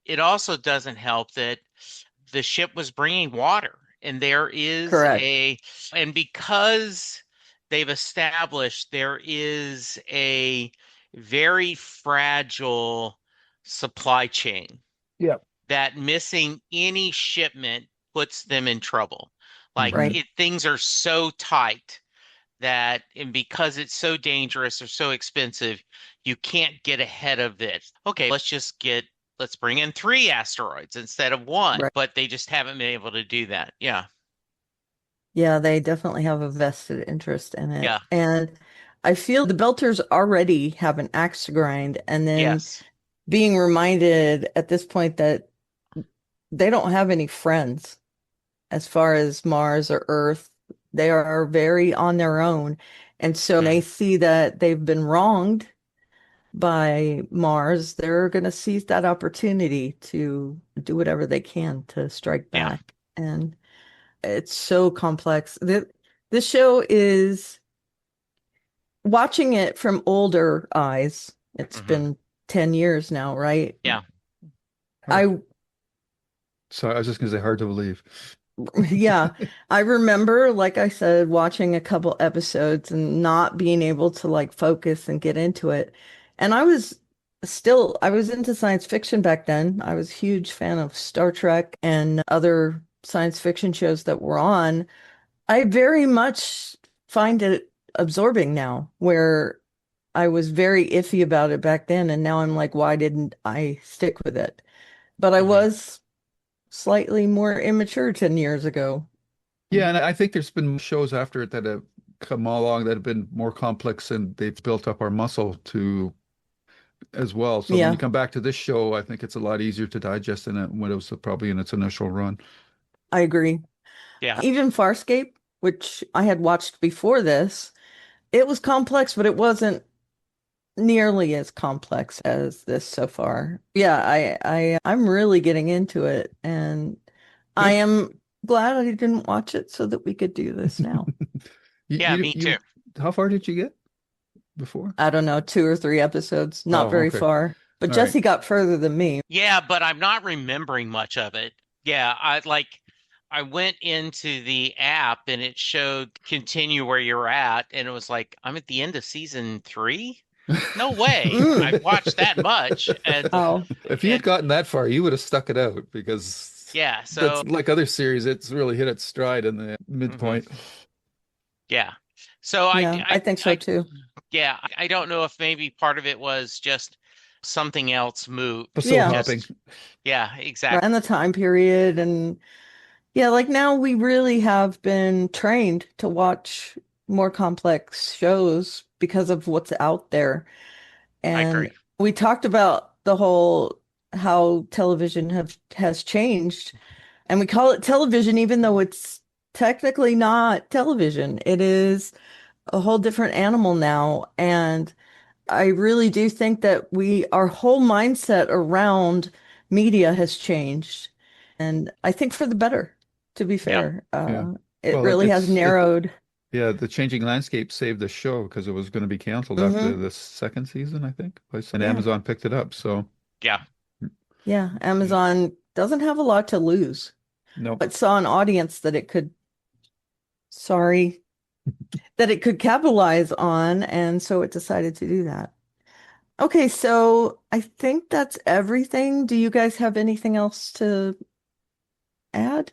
it also doesn't help that the ship was bringing water and Correct. and because they've established there is a very fragile supply chain Yep. that missing any shipment puts them in trouble. Like Hmm. Right. things are so tight that, and because it's so dangerous or so expensive, you can't get ahead of it. Okay, let's bring in three asteroids instead of one, Right. but they just haven't been able to do that. Yeah. Yeah, they definitely have a vested interest in it. Yeah. And I feel the Belters already have an axe to grind. And then Yes. being reminded at this point that they don't have any friends as far as Mars or Earth. They are very on their own. And so when they Mhm. see that they've been wronged by Mars, they're going to seize that opportunity to do whatever they can to strike Yeah. back. And it's so complex. This show is watching it from older eyes. It's Hmm. been 10 years now, right? Yeah. Hard. I So I was just going to say hard to believe. Yeah, I remember, like I said, watching a couple episodes and not being able to like focus and get into it. And I was into science fiction back then. I was a huge fan of Star Trek and other science fiction shows that were on. I very much find it absorbing now, where I was very iffy about it back then. And now I'm like, why didn't I stick with it? But I Hmm. was slightly more immature 10 years ago. Yeah, and I think there's been shows after it that have come along that have been more complex and they've built up our muscle to as well. So when you Yeah, come back to this show, I think it's a lot easier to digest than it when it was probably in its initial run. I agree. Yeah. Even Farscape, which I had watched before this, it was complex, but it wasn't nearly as complex as this so far. Yeah, I'm really getting into it, and I Good. am glad I didn't watch it so that we could do this now. Yeah, me too. How far did you get before? I don't know, 2 or 3 episodes, not Oh, very okay. far. But All right. Jesse got further than me. Yeah, but I'm not remembering much of it. Yeah, I went into the app and it showed continue where you're at, and it was like, I'm at the end of season three? No way. I've Mm. watched that much. Oh, If you had And gotten that far, you would have stuck it out because yeah, that's so like other series. It's really hit its stride in the mhm, midpoint. yeah. So yeah, I think so too. yeah, I don't know if maybe part of it was just something else moved. Episode Yeah, hopping. Just yeah, right. exactly. And the time period and yeah, like now we really have been trained to watch more complex shows because of what's out there. I And agree. we talked about the whole how television has changed. And we call it television even though it's technically not television. It is a whole different animal now. And I really do think that our whole mindset around media has changed. And I think for the better, to be Yeah. fair. Yeah. It Well, really has narrowed. yeah, the changing landscape saved the show because it was going to be canceled after Hmm. the second season, I think. And Yeah. Amazon picked it up. So, Yeah. Yeah. yeah. Amazon doesn't have a lot to lose, No. but saw an audience that sorry, that it could capitalize on. And so it decided to do that. Okay. So I think that's everything. Do you guys have anything else to add?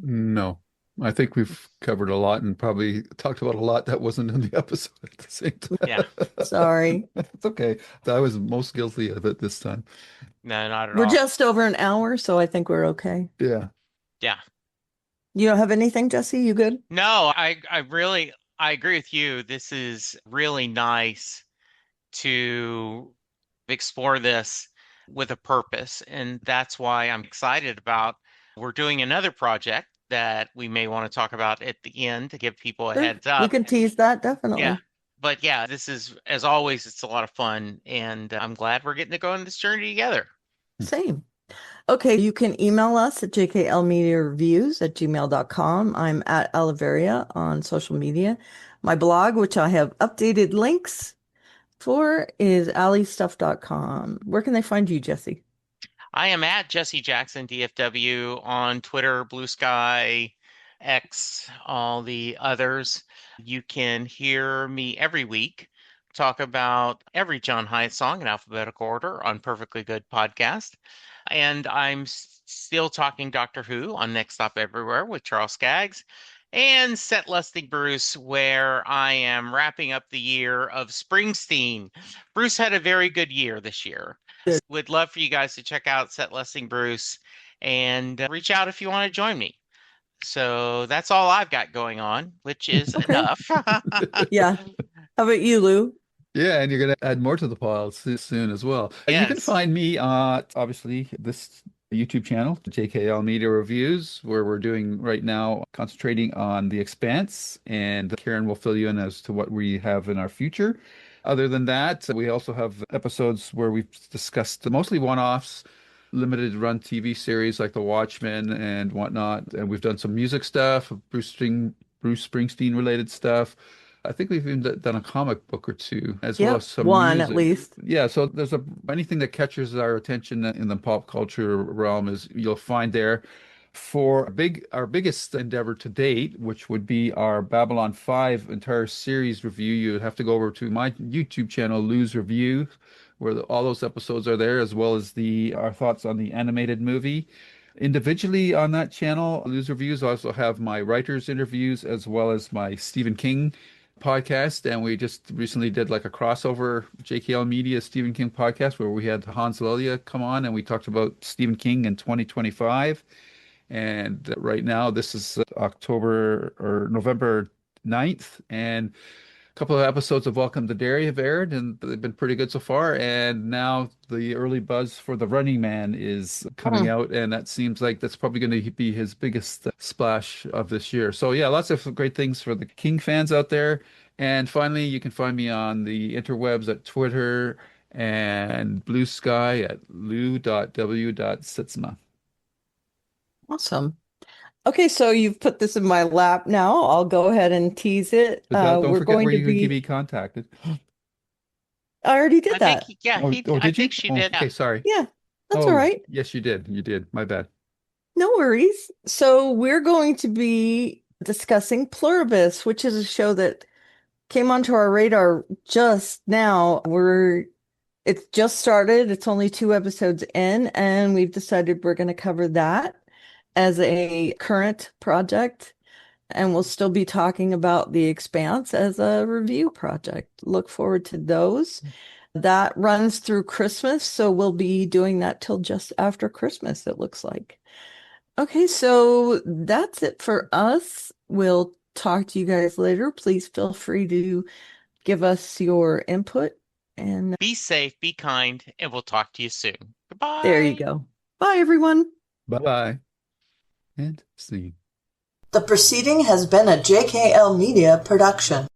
No, I think we've covered a lot and probably talked about a lot that wasn't in the episode at the same Yeah. time. Sorry. It's okay. I was most guilty of it this time. No, not at We're all. just over an hour, so I think we're okay. Yeah. Yeah. You don't have anything, Jesse? You good? No, I agree with you. This is really nice to explore this with a purpose. And that's why I'm excited about we're doing another project that we may want to talk about at the end to give people a Sure. heads We up. can tease that, Yeah. definitely. But yeah, this is, as always, it's a lot of fun. And I'm glad we're getting to go on this journey together. Same. Okay, you can email us at jklmediareviews@gmail.com. I'm at Oliveria on social media. My blog, which I have updated links for, is alliestuff.com. Where can they find you, Jesse? I am at Jesse Jackson DFW on Twitter, Blue Sky, X, all the others. You can hear me every week talk about every John Hyatt song in alphabetical order on Perfectly Good Podcast. And I'm still talking Doctor Who on Next Stop Everywhere with Charles Skaggs and Set Lusting Bruce, where I am wrapping up the year of Springsteen. Bruce had a very good year this year. Good. Would love for you guys to check out Set Lusting Bruce and reach out if you want to join me. So that's all I've got going on, which is Okay. enough. Yeah. How about you, Lou? Yeah, and you're going to add more to the pile soon as well. You can Yes. find me obviously this YouTube channel, JKL Media Reviews, where we're doing right now, concentrating on The Expanse, and Karen will fill you in as to what we have in our future. Other than that, we also have episodes where we've discussed mostly one-offs, limited run TV series like The Watchmen and whatnot, and we've done some music stuff, Bruce Springsteen related stuff. I think we've even done a comic book or two, as well as Yep. some One at music. least. Yeah, so there's anything that catches our attention in the pop culture realm is you'll find there. For our biggest endeavor to date, which would be our Babylon 5 entire series review, you would have to go over to my YouTube channel, Lou's Review, where all those episodes are there, as well as the our thoughts on the animated movie. Individually on that channel, Lou's Reviews, I also have my writers' interviews as well as my Stephen King podcast, and we just recently did like a crossover JKL Media Stephen King podcast where we had Hans Lilia come on and we talked about Stephen King in 2025. And right now, this is October or November 9th, and a couple of episodes of Welcome to Derry have aired, and they've been pretty good so far. And now the early buzz for The Running Man is coming Hmm. out, and that seems like that's probably going to be his biggest splash of this year. So yeah, lots of great things for the King fans out there. And finally, you can find me on the interwebs at Twitter and Blue Sky at lou.w.sitsma. Awesome. Okay, so you've put this in my lap now. I'll go ahead and tease it. But don't We're forget going where to you can be be, contacted. I already did I think, that. yeah, Oh, I did you? think she Oh, did. Yeah. okay, sorry. Yeah, that's all Oh, right. yes, you did. You did. My bad. No worries. So we're going to be discussing Pluribus, which is a show that came onto our radar just now. It's just started. It's only 2 episodes in, and we've decided we're going to cover that as a current project. And we'll still be talking about The Expanse as a review project. Look forward to those. That runs through Christmas, so we'll be doing that till just after Christmas, it looks like. Okay, so that's it for us. We'll talk to you guys later. Please feel free to give us your input. And Be safe, be kind, and we'll talk to you soon. there you Goodbye. go. Bye, everyone. Bye-bye. And see. The proceeding has been a JKL Media production.